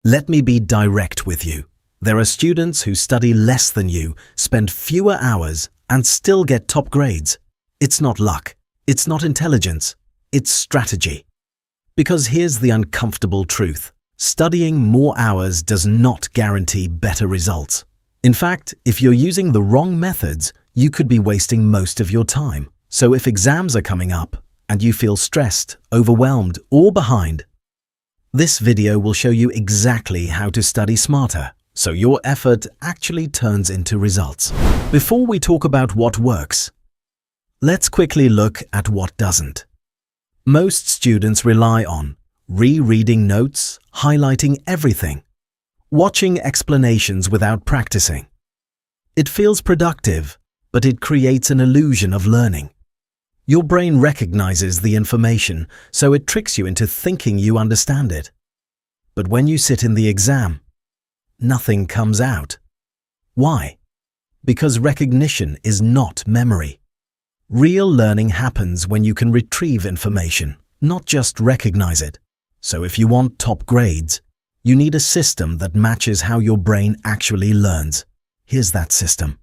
Let me be direct with you. There are students who study less than you, spend fewer hours, and still get top grades. It's not luck. It's not intelligence. It's strategy. Because here's the uncomfortable truth. Studying more hours does not guarantee better results. In fact, if you're using the wrong methods, you could be wasting most of your time. So if exams are coming up and you feel stressed, overwhelmed, or behind, this video will show you exactly how to study smarter, so your effort actually turns into results. Before we talk about what works, let's quickly look at what doesn't. Most students rely on rereading notes, highlighting everything, watching explanations without practicing. It feels productive, but it creates an illusion of learning. Your brain recognizes the information, so it tricks you into thinking you understand it. But when you sit in the exam, nothing comes out. Why? Because recognition is not memory. Real learning happens when you can retrieve information, not just recognize it. So if you want top grades, you need a system that matches how your brain actually learns. Here's that system.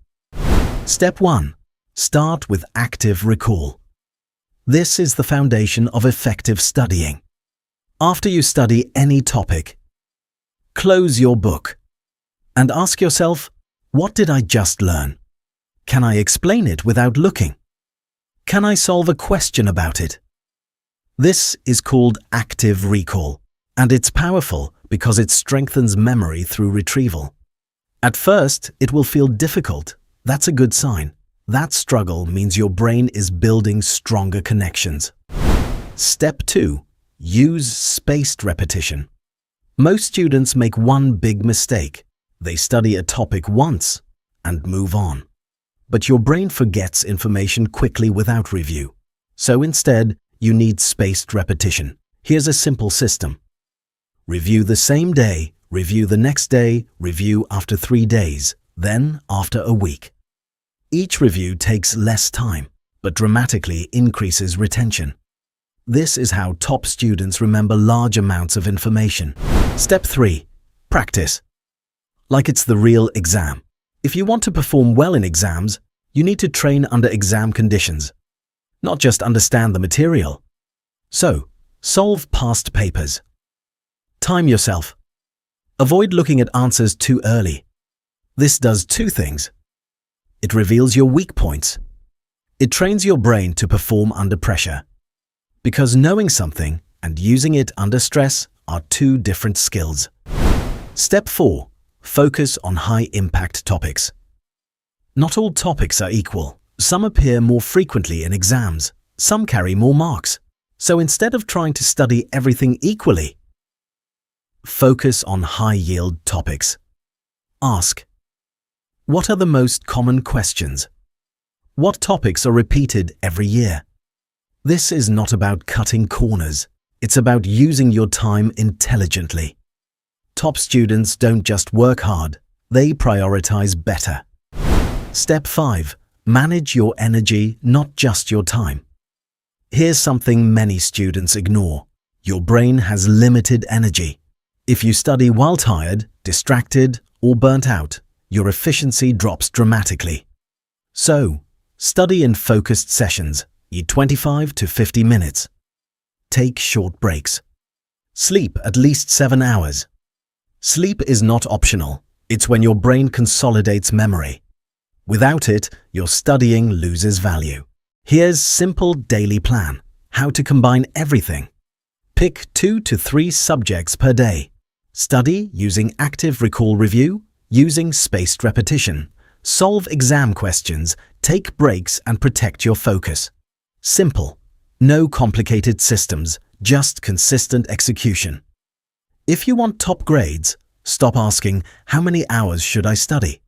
Step 1. Start with active recall. This is the foundation of effective studying. After you study any topic, close your book and ask yourself, what did I just learn? Can I explain it without looking? Can I solve a question about it? This is called active recall, and it's powerful because it strengthens memory through retrieval. At first, it will feel difficult. That's a good sign. That struggle means your brain is building stronger connections. Step 2. Use spaced repetition. Most students make one big mistake. They study a topic once and move on. But your brain forgets information quickly without review. So instead, you need spaced repetition. Here's a simple system. Review the same day, review the next day, review after 3 days, then after a week. Each review takes less time, but dramatically increases retention. This is how top students remember large amounts of information. Step 3. Practice. Like it's the real exam. If you want to perform well in exams, you need to train under exam conditions, not just understand the material. So, solve past papers. Time yourself. Avoid looking at answers too early. This does 2 things. It reveals your weak points. It trains your brain to perform under pressure. Because knowing something and using it under stress are 2 different skills. Step 4. Focus on high-impact topics. Not all topics are equal. Some appear more frequently in exams. Some carry more marks. So instead of trying to study everything equally, focus on high-yield topics. Ask, what are the most common questions? What topics are repeated every year? This is not about cutting corners. It's about using your time intelligently. Top students don't just work hard, they prioritize better. Step 5. Manage your energy, not just your time. Here's something many students ignore. Your brain has limited energy. If you study while tired, distracted, or burnt out, your efficiency drops dramatically. So, study in focused sessions. Eat 25 to 50 minutes. Take short breaks. Sleep at least 7 hours. Sleep is not optional. It's when your brain consolidates memory. Without it, your studying loses value. Here's simple daily plan. How to combine everything. Pick 2 to 3 subjects per day. Study using active recall review, using spaced repetition. Solve exam questions, take breaks and protect your focus. Simple. No complicated systems, just consistent execution. If you want top grades, stop asking, how many hours should I study?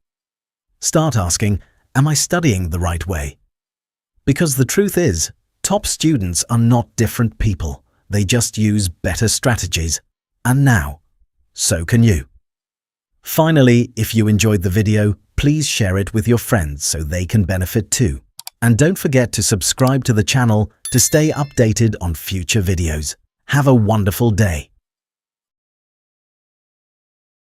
Start asking, am I studying the right way? Because the truth is, top students are not different people. They just use better strategies. And now, so can you. Finally, if you enjoyed the video, please share it with your friends so they can benefit too. And don't forget to subscribe to the channel to stay updated on future videos. Have a wonderful day.